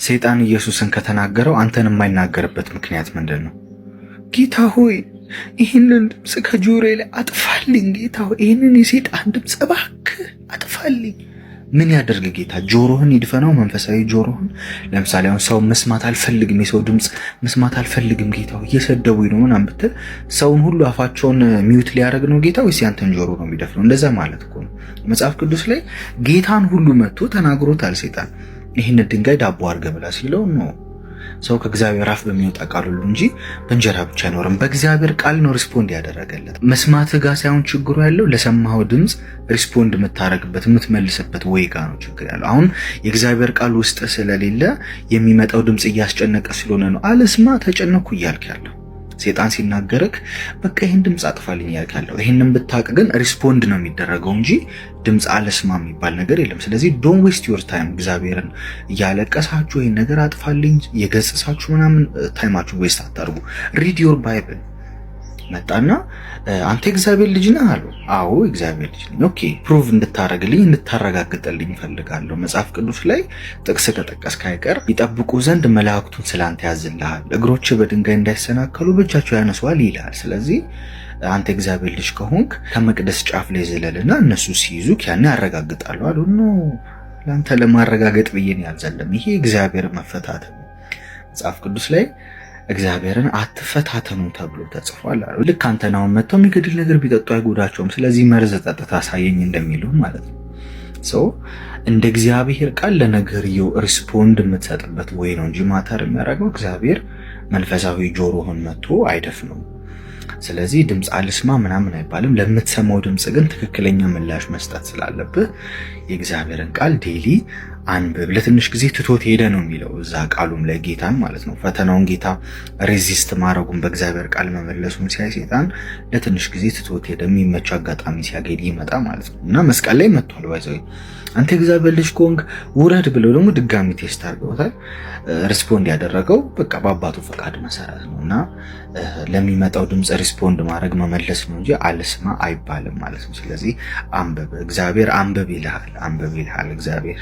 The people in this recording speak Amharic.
ሰይጣን ኢየሱስን ከተናገረው አንተን የማይናገርበት ምክንያት ምንድን ነው? ጌታ ሆይ ይህንን ድምፅ ከጆሮዬ ላይ አጥፋልኝ፣ ጌታ ሆይ ይህንን የሰይጣን ድምፅ እባክህ አጥፋልኝ። ምን ያደርግ ጌታ? ጆሮህን ይድፈናው፣ መንፈሳዊ ጆሮህን። ለምሳሌ አሁን ሰው መስማት አልፈልግም፣ የሰው ድምፅ መስማት አልፈልግም ጌታ ሆይ እየሰደቡኝ ነው ምናምን ብትል ሰውን ሁሉ አፋቸውን ሚውት ሊያደርግ ነው ጌታ ወይስ ያንተን ጆሮ ነው የሚደፍነው? እንደዛ ማለት እኮ ነው። መጽሐፍ ቅዱስ ላይ ጌታን ሁሉ መጥቶ ተናግሮታል ሰይጣን። ይህን ድንጋይ ዳቦ አድርገህ ብላ ሲለው ነው ሰው ከእግዚአብሔር አፍ በሚወጣ ቃል ሁሉ እንጂ በእንጀራ ብቻ አይኖርም። በእግዚአብሔር ቃል ነው ሪስፖንድ ያደረገለት። መስማትህ ጋር ሳይሆን ችግሩ ያለው ለሰማኸው ድምፅ ሪስፖንድ የምታረግበት የምትመልስበት ወይ ጋር ነው ችግር ያለው። አሁን የእግዚአብሔር ቃል ውስጥ ስለሌለ የሚመጣው ድምፅ እያስጨነቀ ስለሆነ ነው አለስማ ተጨነኩ እያልክ ያለው። ሰይጣን ሲናገርክ በቃ ይሄን ድምፅ አጥፋልኝ እያልክ ያለው። ይሄንን ብታቅ ግን ሪስፖንድ ነው የሚደረገው እንጂ ድምፅ አለስማ የሚባል ነገር የለም። ስለዚህ ዶንት ዌስት ዩር ታይም። እግዚአብሔርን እያለቀሳችሁ ይሄን ነገር አጥፋልኝ የገጽሳችሁ ምናምን ታይማችሁ ዌስት አታርጉ። ሪድ ዩር ባይብል። መጣና አንተ እግዚአብሔር ልጅ ነህ አለው። አዎ እግዚአብሔር ልጅ ነኝ። ኦኬ ፕሩቭ እንድታረግልኝ እንድታረጋግጥልኝ ፈልጋለሁ። መጽሐፍ ቅዱስ ላይ ጥቅስ ከጠቀስክ አይቀር ይጠብቁ ዘንድ መላእክቱን ስላንተ ያዝልሃል፣ እግሮች በድንጋይ እንዳይሰናከሉ በእጃቸው ያነሷል ይላል። ስለዚህ አንተ እግዚአብሔር ልጅ ከሆንክ ከመቅደስ ጫፍ ላይ ዘለልና እነሱ ሲይዙክ ያን ያረጋግጣሉ አሉ። ኖ ለአንተ ለማረጋገጥ ብዬ ነው ያልዘለም። ይሄ እግዚአብሔር መፈታት ነው። መጽሐፍ ቅዱስ ላይ እግዚአብሔርን አትፈታተኑ ተብሎ ተጽፏል አሉ። ልክ አንተን አሁን መጥተው የሚገድል ነገር ቢጠጡ አይጎዳቸውም፣ ስለዚህ መርዝ ጠጥተህ አሳየኝ እንደሚሉ ማለት ነው። ሰው እንደ እግዚአብሔር ቃል ለነገርየው ሪስፖንድ የምትሰጥበት ወይ ነው እንጂ ማተር የሚያደርገው እግዚአብሔር መንፈሳዊ ጆሮህን መጥቶ አይደፍነውም። ስለዚህ ድምፅ አልስማ ምናምን አይባልም። ለምትሰማው ድምፅ ግን ትክክለኛ ምላሽ መስጠት ስላለብህ የእግዚአብሔርን ቃል ዴይሊ አንብብ። ለትንሽ ጊዜ ትቶት ሄደ ነው የሚለው እዛ ቃሉም ላይ ጌታን ማለት ነው። ፈተናውን ጌታ ሬዚስት ማድረጉን በእግዚአብሔር ቃል መመለሱን ሲያይ ሰይጣን ለትንሽ ጊዜ ትቶት ሄደ። የሚመች አጋጣሚ ሲያገኝ ይመጣ ማለት ነው። እና መስቀል ላይ መጥቷል። ባይዘው አንተ እግዚአብሔር ልጅ ከሆንክ ውረድ ብለው ደግሞ ድጋሚ ቴስት አድርገውታል። ሪስፖንድ ያደረገው በቃ በአባቱ ፈቃድ መሰረት ነው። እና ለሚመጣው ድምፅ ሪስፖንድ ማድረግ መመለስ ነው እንጂ አልስማ አይባልም ማለት ነው። ስለዚህ አንብብ፣ እግዚአብሔር አንብብ ይልሃል፣ አንብብ ይልሃል እግዚአብሔር።